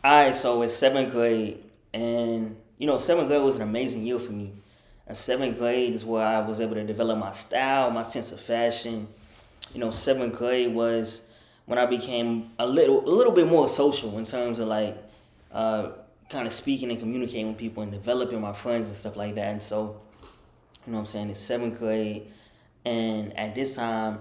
All right, so it's seventh grade, and seventh grade was an amazing year for me. And seventh grade is where I was able to develop my style, my sense of fashion. Seventh grade was when I became a little bit more social in terms of like uh, kind of speaking and communicating with people and developing my friends and stuff like that. And so, what I'm saying, it's seventh grade, and at this time,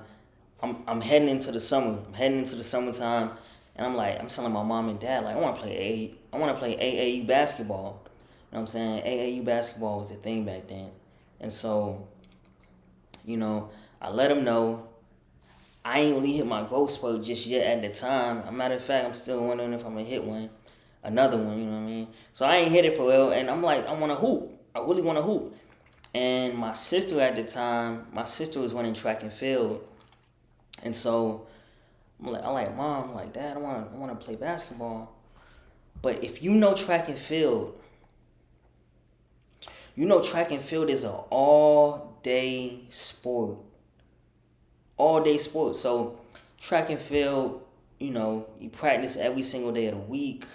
I'm heading into the summer. I'm heading into the summertime, and I'm telling my mom and dad like I want to play AAU basketball. I'm saying? AAU basketball was the thing back then, and so I let them know. I ain't really hit my growth spurt just yet at the time. As a matter of fact, I'm still wondering if I'm gonna hit another one. You know what I mean? So I ain't hit it for real, and I'm like, I want to hoop. I really want to hoop. And my sister at the time, my sister was running track and field, and so I'm like, Mom, I'm like, Dad, I want to play basketball. But if you know track and field, track and field is an all day sport. All day sport. So track and field, you practice every single day of the week.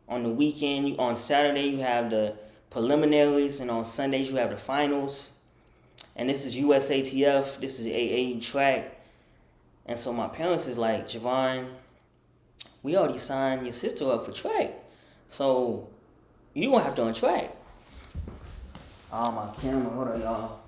On the weekend, on Saturday you have the preliminaries, and on Sundays you have the finals. And this is USATF. This is AAU track. And so my parents is like, Javon, we already signed your sister up for track, so you gonna have to run track. Oh, my camera, hold on, y'all.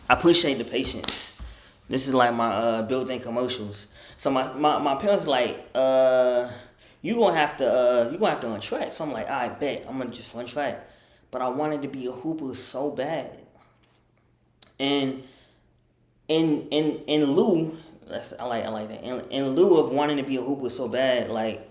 I appreciate the patience. This is like my built-in commercials. So my parents like, you gonna have to run track. So I'm like, I bet I'm gonna just run track. But I wanted to be a hooper so bad. And in lieu, I like that. In lieu of wanting to be a hooper so bad, like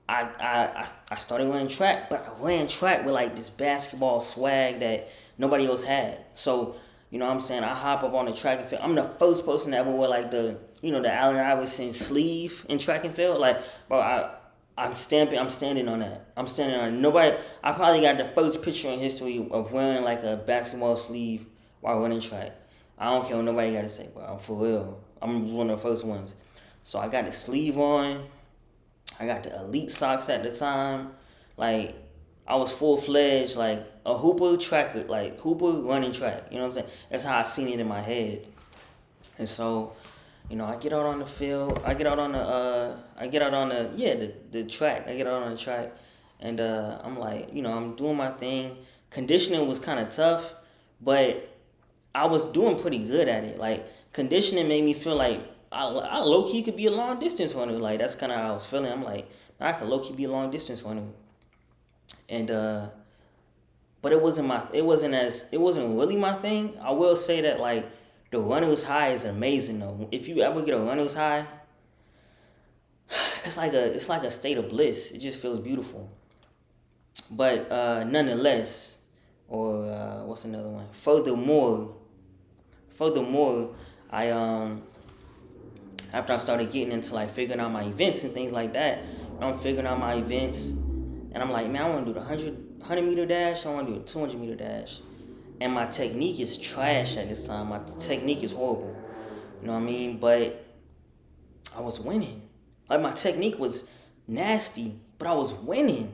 I started running track, but I ran track with like this basketball swag that nobody else had. So, what I'm saying, I hop up on the track and field. I'm the first person to ever wear like the Allen Iverson sleeve in track and field. Like, bro, I'm standing on that. I'm standing on it. Nobody. I probably got the first picture in history of wearing like a basketball sleeve while running track. I don't care what nobody got to say, bro. I'm for real. I'm one of the first ones. So I got the sleeve on. I got the elite socks at the time. Like, I was full fledged, like a hooper tracker, like hooper running track. You know what I'm saying? That's how I seen it in my head. And so, I get out on the field. I get out on the track. I get out on the track, and I'm like, I'm doing my thing. Conditioning was kind of tough, but I was doing pretty good at it. Like, conditioning made me feel like I low key could be a long distance runner. Like, that's kind of how I was feeling. I'm like, I could low key be a long distance runner, and but it wasn't really my thing. I will say that like the runner's high is amazing though. If you ever get a runner's high, it's like a state of bliss. It just feels beautiful. But nonetheless, or what's another one? Furthermore, I after I started getting into like figuring out my events and things like that, I'm figuring out my events, and I'm like, man, I want to do the 100 meter dash. I want to do a 200 meter dash, and my technique is trash at this time. My technique is horrible. You know what I mean? But I was winning. Like, my technique was nasty, but I was winning.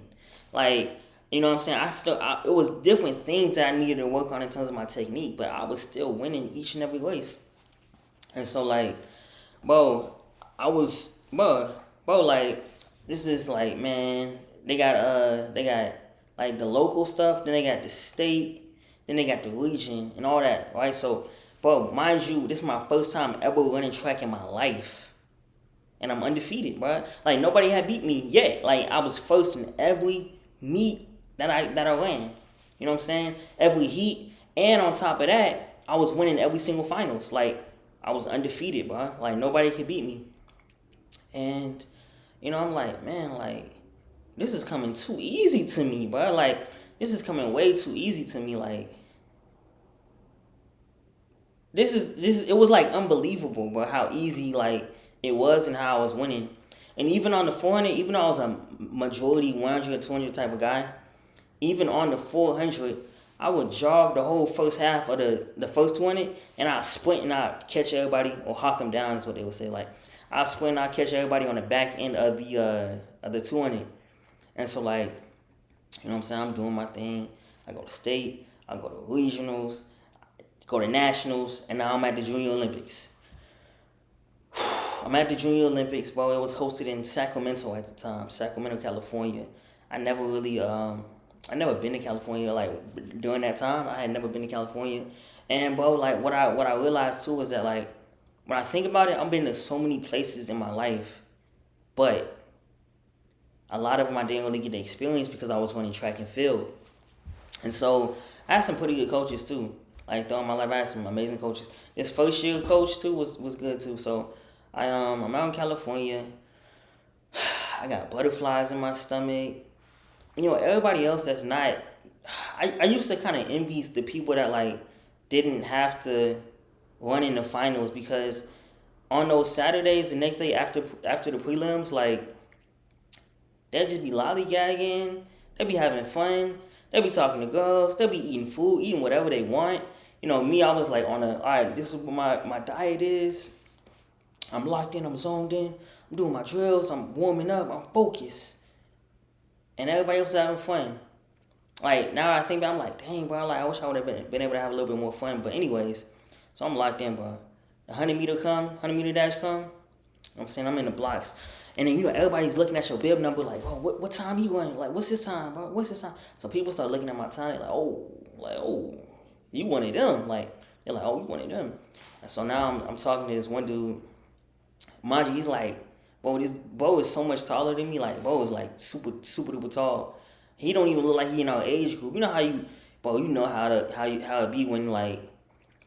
Like, you know what I'm saying? It was different things that I needed to work on in terms of my technique, but I was still winning each and every race. And so, like, bro, like, this is like, man, they got like the local stuff, then they got the state, then they got the region and all that, right? So, bro, mind you, this is my first time ever running track in my life, and I'm undefeated, bro. Like, nobody had beat me yet. Like, I was first in every meet that I ran. You know what I'm saying? Every heat, and on top of that, I was winning every single finals. Like, I was undefeated, bro. Like, nobody could beat me. And I'm like, man, like, this is coming too easy to me, bro. Like, this is coming way too easy to me. Like, this. It was like unbelievable, bro. How easy like it was and how I was winning. And even on the 400, even though I was a majority 100, 200 type of guy, even on the 400, I would jog the whole first half of the first 20, and I'd sprint and I'd catch everybody or hawk them down is what they would say. Like, I sprint, I catch everybody on the back end of the 200. And so like, you know what I'm saying, I'm doing my thing. I go to state, I go to regionals, go to nationals, and now I'm at the Junior Olympics. I'm at the Junior Olympics, bro. It was hosted in Sacramento at the time, Sacramento, California. I never really, I never been to California. Like during that time, I had never been to California, and bro, like what I realized too is that like when I think about it, I've been to so many places in my life, but a lot of them I didn't really get the experience because I was running track and field, and so I had some pretty good coaches too. Like throughout my life, I had some amazing coaches. This first year coach too was good too. So I'm out in California. I got butterflies in my stomach. You know, everybody else that's not. I used to kind of envy the people that like didn't have to run in the finals because on those Saturdays, the next day after the prelims, like they'll just be lollygagging. They'll be having fun. They'll be talking to girls. They'll be eating food, eating whatever they want. You know, me, I was like on all right, this is what my diet is. I'm locked in, I'm zoned in, I'm doing my drills, I'm warming up, I'm focused. And everybody else is having fun. Like, now I think back, I'm like, dang, bro, like, I wish I would have been able to have a little bit more fun. But anyways, so I'm locked in, bro. The 100 meter dash come, I'm saying I'm in the blocks. And then, you know, everybody's looking at your bib number like, bro, what time you running? Like, what's his time, bro? What's his time? So people start looking at my time, like, oh, you one of them. Like, they're like, oh, you one of them. And so now I'm talking to this one dude. Mind you, he's like, bro, this bro is so much taller than me. Like, bro is like super duper tall. He don't even look like he in our age group. You know how you, bro, you know how it be when like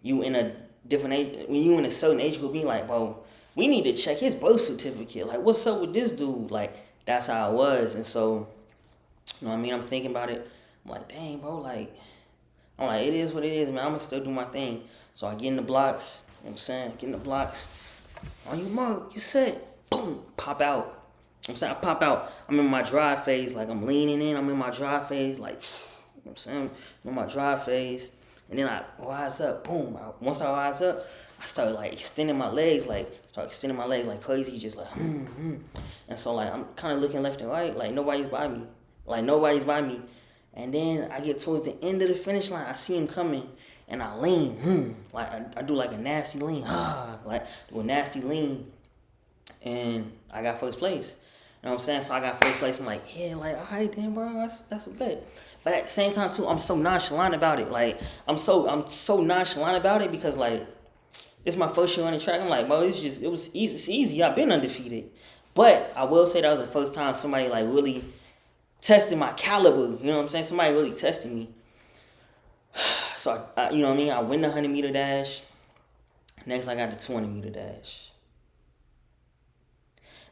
you in a different age, when you in a certain age group, be like, bro, we need to check his birth certificate. Like, what's up with this dude? Like, that's how it was. And so, you know what I mean? I'm thinking about it. I'm like, dang, bro, like, I'm like, it is what it is, man. I'm gonna still do my thing. So I get in the blocks, you know what I'm saying? Get in the blocks. On your mark, you set. Boom, pop out. I'm saying I pop out. I'm in my drive phase, like I'm leaning in. I'm in my drive phase, like, you know what I'm saying? I'm in my drive phase. And then I rise up, boom. Once I rise up, I start like extending my legs, like crazy, just like, And so like I'm kind of looking left and right, like nobody's by me. And then I get towards the end of the finish line, I see him coming, and I lean, like I do like a nasty lean, like do a nasty lean, and I got first place. You know what I'm saying? So I got first place. I'm like, yeah, like, all right, then, bro, that's a bet. But at the same time, too, I'm so nonchalant about it. Like, I'm so nonchalant about it because, like, it's my first year on the track. I'm like, bro, it was easy. It's easy. I've been undefeated. But I will say that was the first time somebody, like, really tested my caliber. You know what I'm saying? Somebody really tested me. So, you know what I mean? I win the 100 meter dash. Next, I got the 200 meter dash.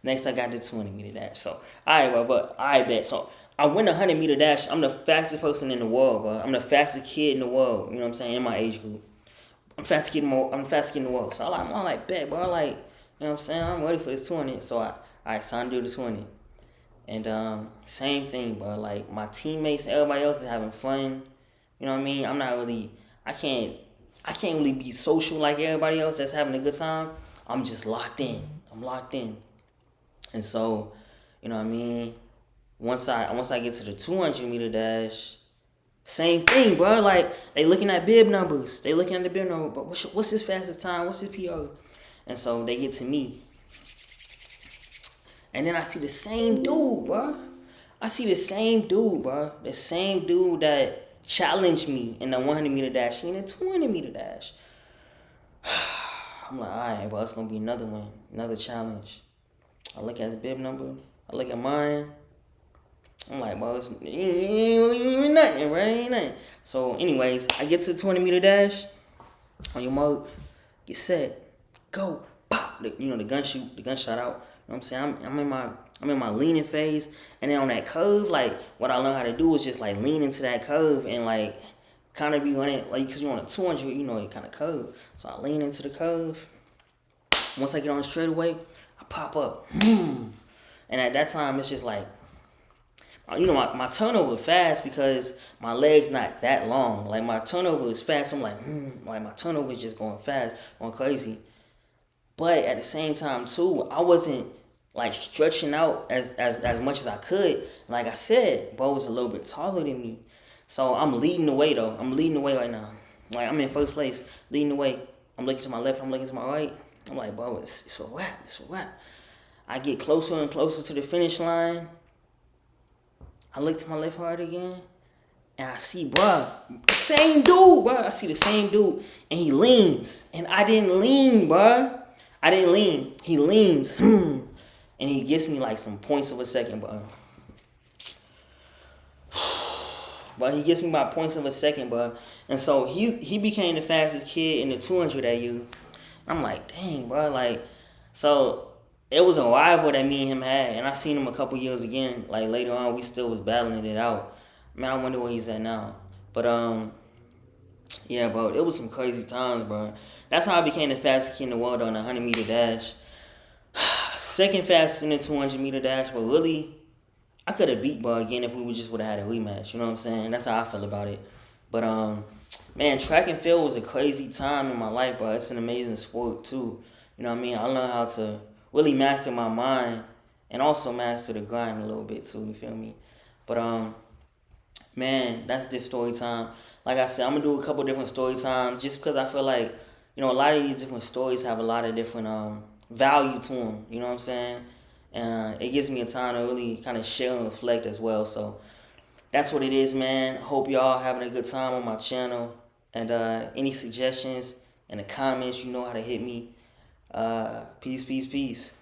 Next, I got the 20 meter dash. So, I bet. So, I win the 100 meter dash. I'm the fastest person in the world, bro. I'm the fastest kid in the world. You know what I'm saying? In my age group. I'm the fastest kid in the world. So, I'm like, bet, bro. Like, you know what I'm saying? I'm ready for this 20. So, I signed to do the 20. And, same thing, bro. Like, my teammates, everybody else is having fun. You know what I mean? I can't really be social like everybody else that's having a good time. I'm just locked in. I'm locked in. And so, you know what I mean? Once I get to the 200 meter dash, same thing, bro. Like, they looking at bib numbers. They looking at the bib number. But what's his fastest time? What's his PR? And so they get to me. And then I see the same dude, bro. The same dude that challenged me in the 100 meter dash. He in the 200 meter dash. I'm like, all right, bro. It's going to be another one. Another challenge. I look at the bib number. I look at mine. I'm like, bro, it ain't really even nothing, bro. It ain't nothing. So, anyways, I get to the 20 meter dash. On your mark, get set, go, pop. The gunshot out. You know what I'm saying? I'm in my leaning phase, and then on that curve, like what I learned how to do is just like lean into that curve and like kind of be running like because you're on a 200, you know, it kind of curve. So I lean into the curve. Once I get on the straightaway, I pop up. And at that time, it's just like, you know, my turnover is fast because my leg's not that long. Like, my turnover is fast. I'm like, like, my turnover is just going fast, going crazy. But at the same time too, I wasn't like stretching out as much as I could. Like I said, bro was a little bit taller than me. So I'm leading the way though. I'm leading the way right now. Like I'm in first place, leading the way. I'm looking to my left, I'm looking to my right. I'm like, bro, it's a wrap, it's a wrap. I get closer and closer to the finish line. I look to my left heart again, and I see, bruh, same dude, bruh. I see the same dude, and he leans, and I didn't lean, bruh. I didn't lean. He leans, and he gets me like some points of a second, bruh. But he gets me by points of a second, bruh. And so he became the fastest kid in the 200 that year. I'm like, dang, bruh, like, so it was a rival that me and him had, and I seen him a couple years again. Like later on, we still was battling it out. Man, I wonder where he's at now. But yeah, bro, it was some crazy times, bro. That's how I became the fastest kid in the world on a 100-meter dash. Second fastest in the 200-meter dash, but really, I could have beat bro again if we would have had a rematch. You know what I'm saying? That's how I feel about it. But man, track and field was a crazy time in my life, bro. It's an amazing sport too. You know what I mean? I learned how to really master my mind and also master the grind a little bit too. You feel me? But man, that's this story time. Like I said, I'm gonna do a couple different story times just because I feel like, a lot of these different stories have a lot of different value to them. You know what I'm saying? And it gives me a time to really kind of share and reflect as well. So that's what it is, man. Hope y'all having a good time on my channel. And any suggestions in the comments, you know how to hit me. Peace, peace, peace.